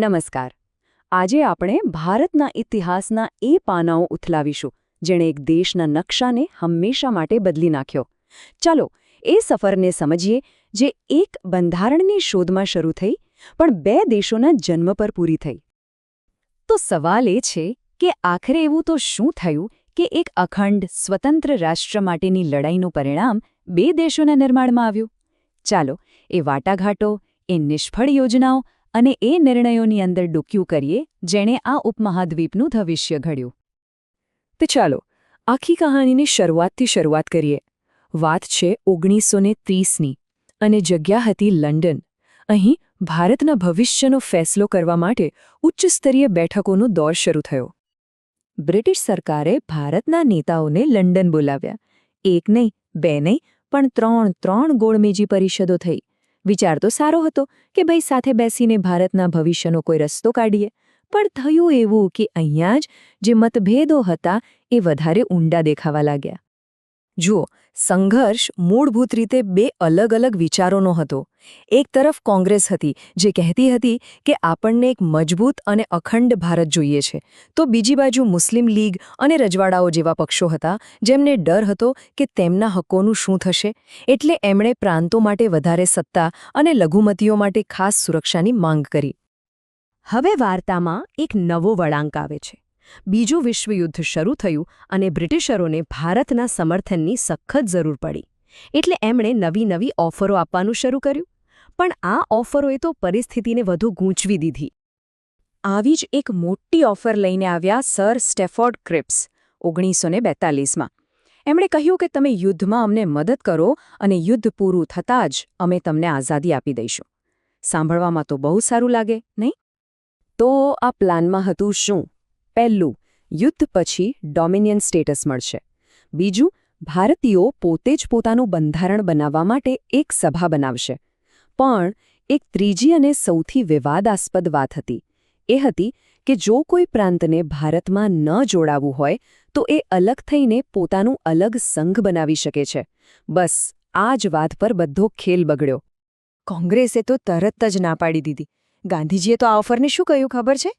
નમસ્કાર. આજે આપણે ભારતના ઇતિહાસના એ પાનાઓ ઉથલાવીશું જેણે એક દેશના નકશાને હંમેશા માટે બદલી નાખ્યો. ચાલો એ સફરને સમજીએ જે એક બંધારણની શોધમાં શરૂ થઈ પણ બે દેશોના જન્મ પર પૂરી થઈ. તો સવાલ એ છે કે આખરે એવું તો શું થયું કે એક અખંડ સ્વતંત્ર રાષ્ટ્ર માટેની લડાઈનું પરિણામ બે દેશોના નિર્માણમાં આવ્યું? ચાલો એ વાટાઘાટો, એ નિષ્ફળ યોજનાઓ અને એ નિર્ણયોની અંદર ડૂક્યું કરીએ જેણે આ ઉપમહાદ્વીપનું ભવિષ્ય ઘડ્યું. તો ચાલો આખી કહાનીની શરૂઆત કરીએ. વાત છે 1930ની અને જગ્યા હતી લંડન. અહીં ભારતના ભવિષ્યનો ફેસલો કરવા માટે ઉચ્ચસ્તરીય બેઠકોનો દોર શરૂ થયો. બ્રિટિશ સરકારે ભારતના નેતાઓને લંડન બોલાવ્યા. એક નહીં, બે નહીં, પણ ત્રણ ગોળમેજી પરિષદો થઈ. વિચાર તો સારો હતો કે ભાઈ સાથે બેસીને ભારતના ભવિષ્યનો કોઈ રસ્તો કાઢીએ, પણ થયું એવું કે અહીંયા જ જે મતભેદો હતા એ વધારે ઊંડા દેખાવા લાગ્યા. જુઓ, સંઘર્ષ મૂળભૂત રીતે બે અલગ વિચારોનો હતો. એક તરફ કોંગ્રેસ હતી જે કહેતી હતી કે આપણને એક મજબૂત અને અખંડ ભારત જોઈએ છે, તો બીજી બાજુ મુસ્લિમ લીગ અને રજવાડાઓ જેવા પક્ષો હતા જેમને ડર હતો કે તેમના હકોનું શું થશે, એટલે એમણે પ્રાંતો માટે વધારે સત્તા અને લઘુમતીઓ માટે ખાસ સુરક્ષાની માંગ કરી. હવે વાર્તામાં એક નવો વળાંક આવે છે. બીજું વિશ્વયુદ્ધ શરૂ થયું અને બ્રિટિશરોને ભારતના સમર્થનની સખત જરૂર પડી, એટલે એમણે નવી ઓફરો આપવાનું શરૂ કર્યું. પણ આ ઓફરોએ તો પરિસ્થિતિને વધુ ગૂંચવી દીધી. આવી જ એક મોટી ઓફર લઈને આવ્યા સર સ્ટેફોર્ડ ક્રિપ્સ 1942માં. એમણે કહ્યું કે તમે યુદ્ધમાં અમને મદદ કરો અને યુદ્ધ પૂરું થતાં જ અમે તમને આઝાદી આપી દઈશું. સાંભળવામાં તો બહુ સારું લાગે, નહીં? તો આ પ્લાનમાં હતું શું? પહેલું, યુદ્ધ પછી ડોમિનિયન સ્ટેટસ મળશે. બીજું, ભારતીયો પોતે જ પોતાનું બંધારણ બનાવવા માટે એક સભા બનાવશે. પણ એક ત્રીજી અને સૌથી વિવાદાસ્પદ વાત હતી. એ હતી કે જો કોઈ પ્રાંતને ભારતમાં ન જોડાવું હોય તો એ અલગ થઈને પોતાનું અલગ સંઘ બનાવી શકે છે. બસ આ જ વાત પર બધો ખેલ બગડ્યો. કોંગ્રેસે તો તરત જ ના પાડી દીધી. ગાંધીજીએ તો આ ઓફરને શું કહ્યું ખબર છે?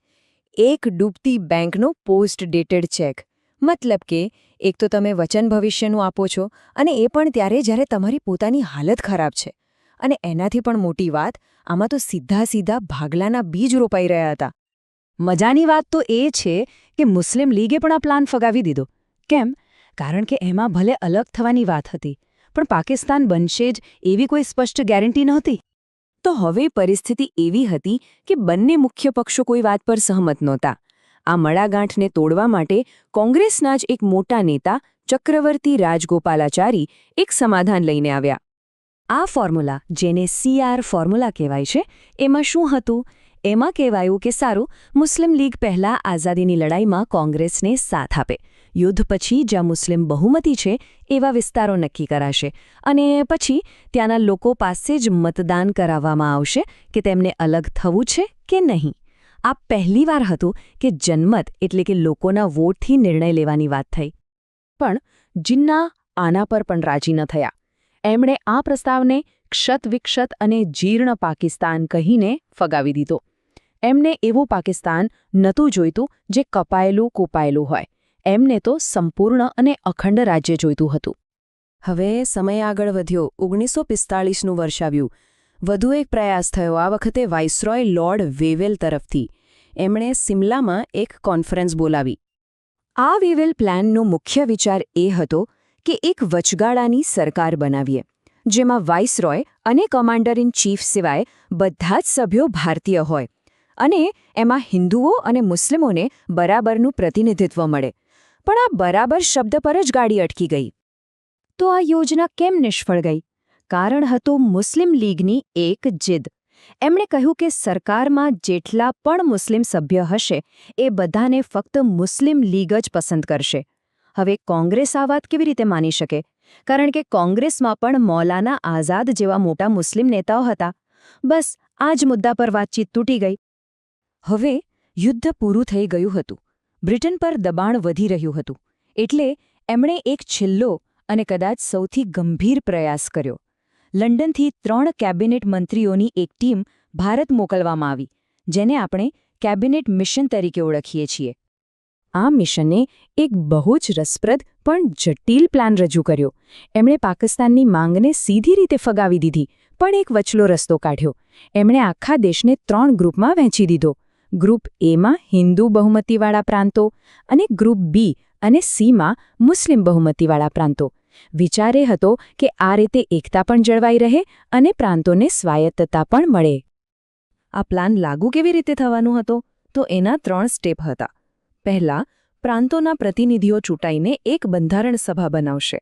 એક ડૂબતી બેંકનો પોસ્ટ ડેટેડ ચેક. મતલબ કે એક તો તમે વચન ભવિષ્યનું આપો છો અને એ પણ ત્યારે જ્યારે તમારી પોતાની હાલત ખરાબ છે. અને એનાથી પણ મોટી વાત, આમાં તો સીધા ભાગલાના બીજ રોપાઈ રહ્યા હતા. મજાની વાત તો એ છે કે મુસ્લિમ લીગે પણ આ પ્લાન ફગાવી દીધો. કેમ? કારણ કે એમાં ભલે અલગ થવાની વાત હતી, પણ પાકિસ્તાન બનશે જ એવી કોઈ સ્પષ્ટ ગેરંટી નહોતી. તો હવે પરિસ્થિતિ એવી હતી કે બંને મુખ્ય પક્ષો કોઈ વાત પર સહમત નહોતા. આ મડાગાંઠને તોડવા માટે કોંગ્રેસના જ એક મોટા નેતા ચક્રવર્તી રાજગોપાલાચારી એક સમાધાન લઈને આવ્યા. આ ફોર્મ્યુલા, જેને CR ફોર્મ્યુલા કહેવાય છે, એમાં શું હતું? એમાં કહેવાયું કે સારું, મુસ્લિમ લીગ પહેલાં આઝાદીની લડાઈમાં કોંગ્રેસને સાથ આપે. યુદ્ધ પછી જ્યાં મુસ્લિમ બહુમતી છે એવા વિસ્તારો નક્કી કરાશે અને પછી ત્યાંના લોકો પાસે જ મતદાન કરાવવામાં આવશે કે તેમને અલગ થવું છે કે નહીં. આ પહેલીવાર હતું કે જનમત એટલે કે લોકોના વોટથી નિર્ણય લેવાની વાત થઈ. પણ જિન્ના આના પર પણ રાજી ન થયા. એમણે આ પ્રસ્તાવને ક્ષત વિક્ષત અને જીર્ણ પાકિસ્તાન કહીને ફગાવી દીધો. એમને એવું પાકિસ્તાન નહોતું જોઈતું જે કપાયેલું કૂપાયેલું હોય. એમને તો સંપૂર્ણ અને અખંડ રાજ્ય જોઈતું હતું. હવે સમય આગળ વધ્યો. 1945નું વર્ષ આવ્યું. વધુ એક પ્રયાસ થયો, આ વખતે વાઇસરોય લોર્ડ વેવેલ તરફથી. એમણે સિમલામાં એક કોન્ફરન્સ બોલાવી. આ વેવેલ પ્લાનનો મુખ્ય વિચાર એ હતો કે એક વચગાળાની સરકાર બનાવીએ, જેમાં વાઇસરોય અને કમાન્ડર ઇન ચીફ સિવાય બધા જ સભ્યો ભારતીય હોય અને એમાં હિન્દુઓ અને મુસ્લિમોને બરાબરનું પ્રતિનિધિત્વ મળે. પણ આ બરાબર શબ્દ પર જ ગાડી અટકી ગઈ. તો આ યોજના કેમ નિષ્ફળ ગઈ? કારણ હતું મુસ્લિમ લીગની એક જીદ. એમણે કહ્યું કે સરકારમાં જેટલા પણ મુસ્લિમ સભ્ય હશે એ બધાને ફક્ત મુસ્લિમ લીગ જ પસંદ કરશે. હવે કોંગ્રેસ આ વાત કેવી રીતે માની શકે? કારણ કે કોંગ્રેસમાં પણ મૌલાના આઝાદ જેવા મોટા મુસ્લિમ નેતાઓ હતા. બસ આ જ મુદ્દા પર વાતચીત તૂટી ગઈ. હવે યુદ્ધ પૂરું થઈ ગયું હતું. બ્રિટન પર દબાણ વધી રહ્યું હતું. એટલે એમણે એક છેલ્લો અને કદાચ સૌથી ગંભીર પ્રયાસ કર્યો. લંડનથી 3 કેબિનેટ મંત્રીઓની એક ટીમ ભારત મોકલવામાં આવી, જેને આપણે કેબિનેટ મિશન તરીકે ઓળખીએ છીએ. આ મિશને એક બહુ જ રસપ્રદ પણ જટિલ પ્લાન રજૂ કર્યો. એમણે પાકિસ્તાનની માંગને સીધી રીતે ફગાવી દીધી, પણ એક વચલો રસ્તો કાઢ્યો. એમણે આખા દેશને 3 ગ્રુપમાં વહેંચી દીધો. ગ્રુપ એમાં હિન્દુ બહુમતીવાળા પ્રાંતો અને ગ્રુપ બી અને સીમાં મુસ્લિમ બહુમતીવાળા પ્રાંતો. વિચાર એ હતો કે આ રીતે એકતા પણ જળવાઈ રહે અને પ્રાંતોને સ્વાયત્તતા પણ મળે. આ પ્લાન લાગુ કેવી રીતે થવાનો હતો? તો એના 3 સ્ટેપ હતા. પહેલા, પ્રાંતોના પ્રતિનિધિઓ ચૂંટાઈને એક બંધારણ સભા બનાવશે.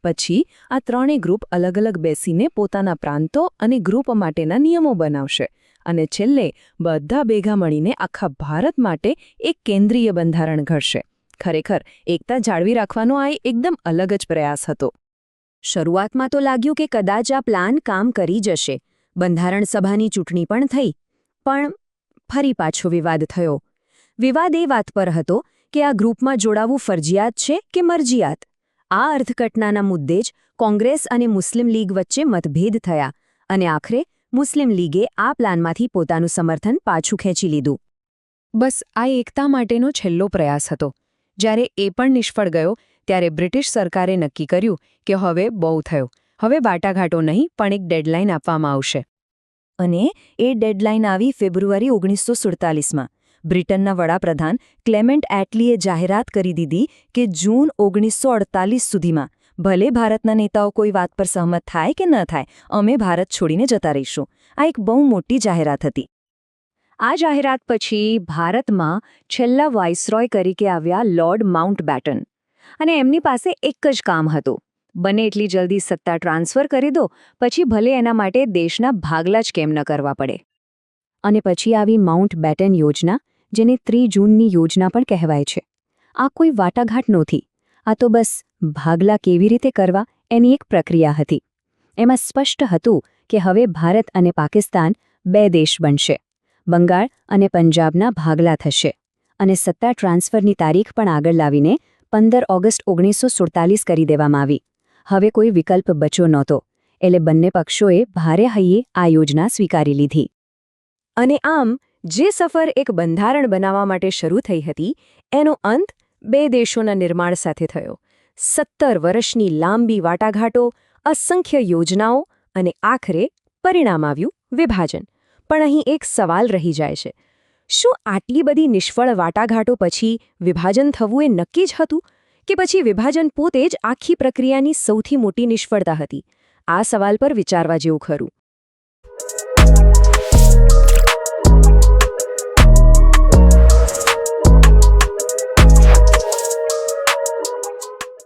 પછી આ 3 ગ્રુપ અલગ અલગ બેસીને પોતાના પ્રાંતો અને ગ્રુપ માટેના નિયમો બનાવશે. અને છેલ્લે બધા ભેગા મળીને આખા ભારત માટે એક કેન્દ્રીય બંધારણ ઘડશે. ખરેખર એકતા જાળવી રાખવાનો આ એકદમ અલગ જ પ્રયાસ હતો. શરૂઆતમાં તો લાગ્યું કે કદાચ આ પ્લાન કામ કરી જશે. બંધારણ સભાની ચૂંટણી પણ થઈ. પણ ફરી પાછો વિવાદ થયો. વિવાદ એ વાત પર હતો કે આ ગ્રુપમાં જોડાવું ફરજિયાત છે કે મરજિયાત. આ અર્થઘટનાના મુદ્દે જ કોંગ્રેસ અને મુસ્લિમ લીગ વચ્ચે મતભેદ થયા અને આખરે મુસ્લિમ લીગે આ પ્લાનમાંથી પોતાનું સમર્થન પાછું ખેંચી લીધું. બસ આ એકતા માટેનો છેલ્લો પ્રયાસ હતો. જ્યારે એ પણ નિષ્ફળ ગયો ત્યારે બ્રિટિશ સરકારે નક્કી કર્યું કે હવે બહુ થયો. હવે વાટાઘાટો નહીં પણ એક ડેડલાઇન આપવામાં આવશે. અને એ ડેડલાઇન આવી ફેબ્રુઆરી 1947માં. બ્રિટનના વડાપ્રધાન ક્લેમેન્ટ એટલીએ જાહેરાત કરી દીધી કે જૂન 1948 સુધીમાં ભલે ભારતના નેતાઓ કોઈ વાત પર સહમત થાય કે ન થાય, અમે ભારત છોડીને જતા રહીશું. આ એક બહુ મોટી જાહેરાત હતી. આ જાહેરાત પછી ભારતમાં છેલ્લા વાઇસરોય તરીકે આવ્યા લોર્ડ માઉન્ટબેટન. અને એમની પાસે એક જ કામ હતું: બને એટલી જલ્દી સત્તા ટ્રાન્સફર કરી દો, પછી ભલે એના માટે દેશના ભાગલા જ કેમ ન કરવા પડે. અને પછી આવી માઉન્ટબેટન યોજના, જેને 3 જૂનની યોજના પણ કહેવાય છે. આ કોઈ વાટાઘાટ નહોતી. આ તો બસ ભાગલા કેવી રીતે કરવા એની એક પ્રક્રિયા હતી. એમાં સ્પષ્ટ હતું કે હવે ભારત અને પાકિસ્તાન 2 દેશ બનશે. બંગાળ અને પંજાબના ભાગલા થશે. અને સત્તા ટ્રાન્સફરની તારીખ પણ આગળ લાવીને 15 ઓગસ્ટ 1947 કરી દેવામાં આવી. હવે કોઈ વિકલ્પ બચ્યો નહોતો. એટલે બંને પક્ષોએ ભારે હૈયે આ યોજના સ્વીકારી લીધી. અને આમ જે સફર એક બંધારણ બનાવવા માટે શરૂ થઈ હતી, એનો અંત 2 દેશોના નિર્માણ સાથે થયો. 17 વર્ષની લાંબી વાટાઘાટો, અસંખ્ય યોજનાઓ અને આખરે પરિણામ આવ્યું: વિભાજન. પણ અહીં એક સવાલ રહી જાય છે. શું આટલી બધી નિષ્ફળ વાટાઘાટો પછી વિભાજન થવું એ નક્કી જ હતું? કે પછી વિભાજન પોતે જ આખી પ્રક્રિયાની સૌથી મોટી નિષ્ફળતા હતી? આ સવાલ પર વિચારવા જેવું ખરું.